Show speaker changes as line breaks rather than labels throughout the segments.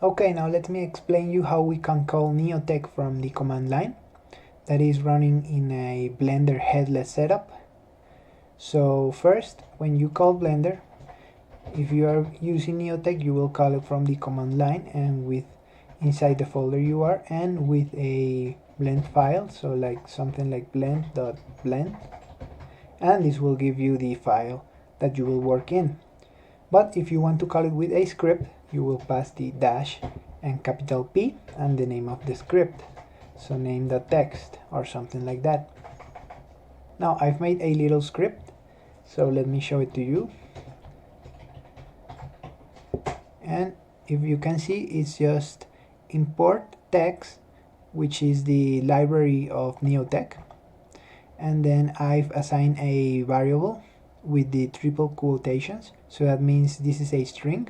Okay, now let me explain you how we can call neotex from the command line that is running in a Blender headless setup. So first, when you call Blender, if you are using neotex, you will call it from the command line and with inside the folder you are and with a blend file, so like something like blend.blend, and this will give you the file that you will work in. But if you want to call it with a script, you will pass the dash and capital P and the name of the script, so name.text or something like that. Now I've made a little script, so let me show it to you. And if you can see, it's just import text, which is the library of neotex, and then I've assigned a variable with the triple quotations, so that means this is a string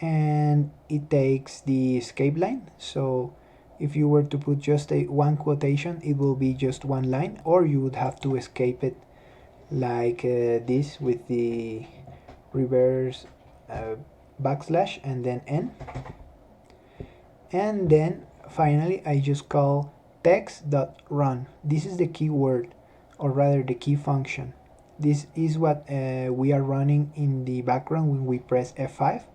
and it takes the escape line. So if you were to put just one quotation, it will be just one line, or you would have to escape it like this with the reverse backslash and then n. And then finally I just call text.run. This is the keyword, or rather the key function. This is what we are running in the background when we press F5,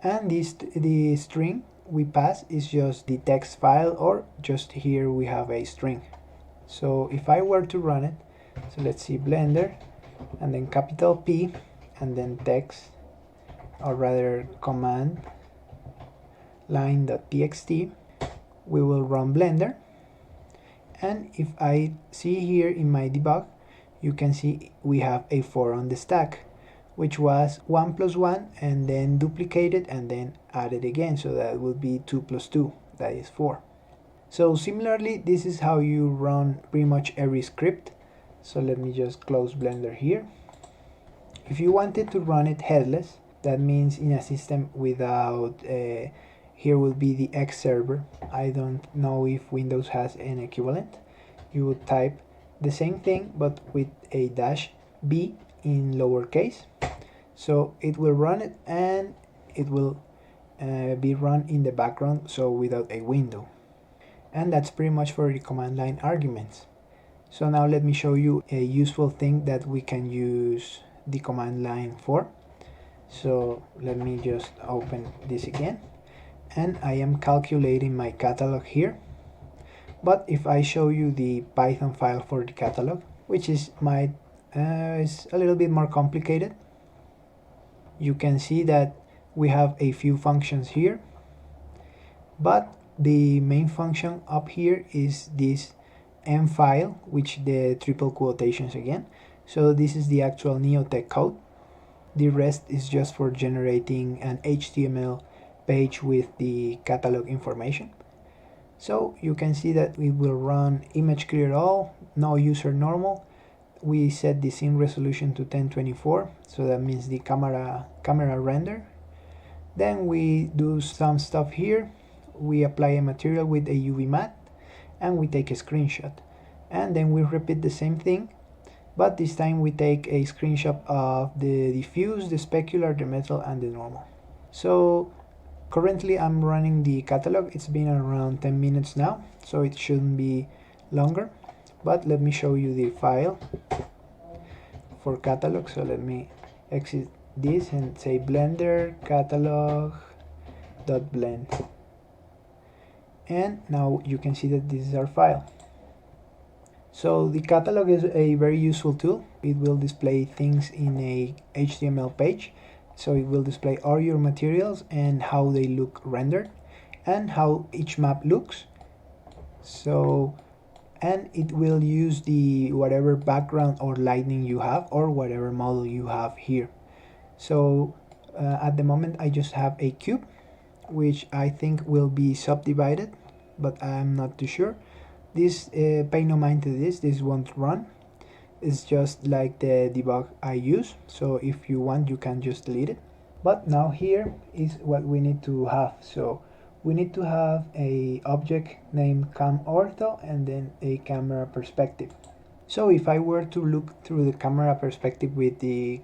and the string we pass is just the text file, or just here we have a string. So if I were to run it, so let's see, Blender and then capital P and then text, or rather command line.txt, we will run Blender, and if I see here in my debug, you can see we have a 4 on the stack, which was 1 plus 1 and then duplicated and then added again, so that would be 2 plus 2, that is 4. So similarly, this is how you run pretty much every script. So let me just close Blender here. If you wanted to run it headless, that means in a system without here will be the X server. I don't know if Windows has an equivalent. You would type the same thing but with a dash B in lowercase. So it will run it and it will be run in the background, so without a window. And that's pretty much for the command line arguments. So now let me show you a useful thing that we can use the command line for. So let me just open this again, and I am calculating my catalog here. But if I show you the Python file for the catalog, which is is a little bit more complicated, you can see that we have a few functions here, but the main function up here is this m file, which the triple quotations again. So this is the actual neotex code. The rest is just for generating an HTML page with the catalog information. So you can see that we will run image clear all, no user normal. We set the scene resolution to 1024, so that means the camera render. Then we do some stuff here. We apply a material with a UV matte and we take a screenshot, and then we repeat the same thing, but this time we take a screenshot of the diffuse, the specular, the metal, and the normal. So currently I'm running the catalog. It's been around 10 minutes now, so it shouldn't be longer, but let me show you the file for catalog. So let me exit this and say blender catalog.blend, and now you can see that this is our file. So the catalog is a very useful tool. It will display things in a HTML page. So it will display all your materials and how they look rendered and how each map looks. So, and it will use the whatever background or lighting you have or whatever model you have here. So at the moment I just have a cube, which I think will be subdivided, but I'm not too sure. This pay no mind to this won't run. It's just like the debug I use, so if you want you can just delete it. But now here is what we need to have. So we need to have a object named cam ortho and then a camera perspective. So if I were to look through the camera perspective with the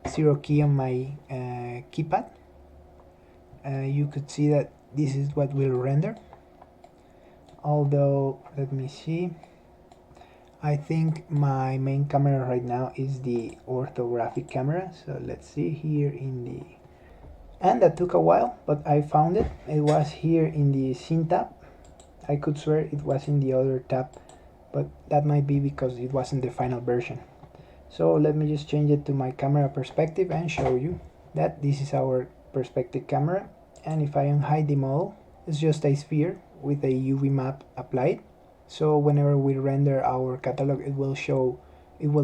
0 key on my keypad, you could see that this is what will render. Although, let me see, I think my main camera right now is the orthographic camera. So let's see here in the, and that took a while, but I found it. It was here in the scene tab. I could swear it was in the other tab, but that might be because it wasn't the final version. So let me just change it to my camera perspective and show you that this is our perspective camera. And if I unhide the model, it's just a sphere with a UV map applied. So whenever we render our catalog, it will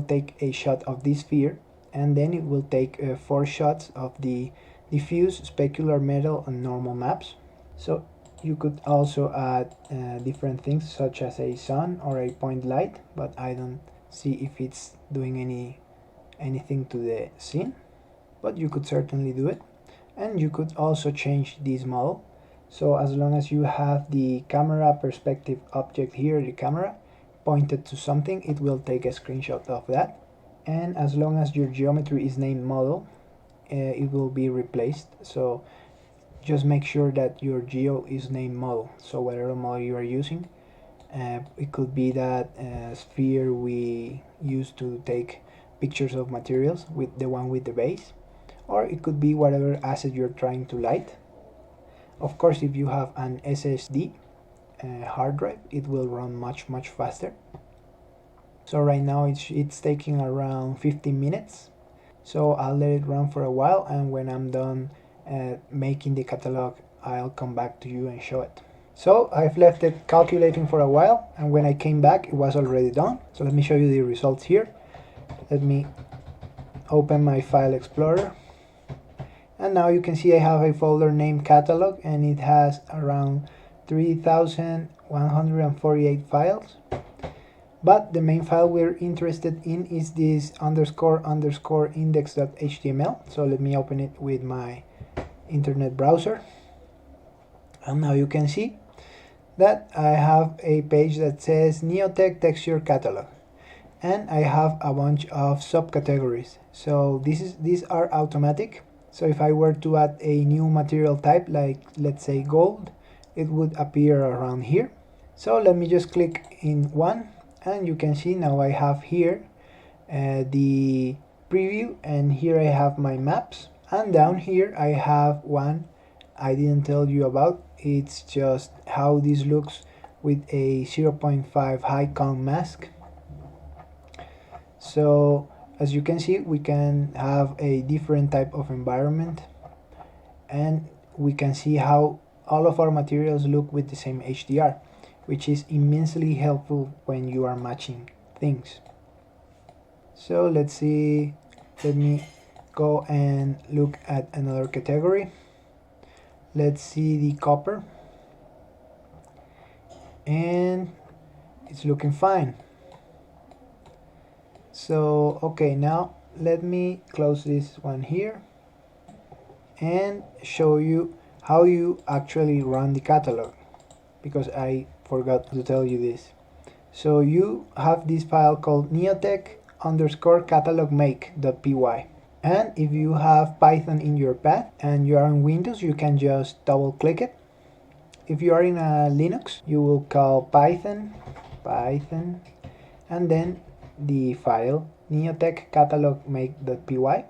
take a shot of this sphere, and then it will take 4 shots of the diffuse, specular, metal, and normal maps. So you could also add different things such as a sun or a point light, but I don't see if it's doing anything to the scene, but you could certainly do it. And you could also change this model. So as long as you have the camera perspective object here, the camera pointed to something, it will take a screenshot of that. And as long as your geometry is named model, it will be replaced. So just make sure that your geo is named model. So whatever model you are using, it could be that sphere we use to take pictures of materials, with the one with the base, or it could be whatever asset you're trying to light. Of course, if you have an SSD hard drive, it will run much faster. So right now it's taking around 15 minutes. So I'll let it run for a while, and when I'm done making the catalog, I'll come back to you and show it. So I've left it calculating for a while, and when I came back it was already done. So let me show you the results here. Let me open my file explorer, and now you can see I have a folder named catalog, and it has around 3,148 files. But the main file we're interested in is this __ index.html. So let me open it with my internet browser, and now you can see that I have a page that says neotex texture catalog, and I have a bunch of subcategories. So these are automatic. So if I were to add a new material type, like let's say gold, it would appear around here. So let me just click in one, and you can see now I have here the preview, and here I have my maps, and down here I have one I didn't tell you about. It's just how this looks with a 0.5 high count mask. So as you can see, we can have a different type of environment, and we can see how all of our materials look with the same HDR, which is immensely helpful when you are matching things. So let's see, let me go and look at another category. Let's see the copper, and it's looking fine. So okay, now let me close this one here and show you how you actually run the catalog, because I forgot to tell you this. So you have this file called neotex _ catalog make.py, and if you have Python in your path and you are on Windows, you can just double click it. If you are in a Linux, you will call Python, and then the file neotex catalog make.py,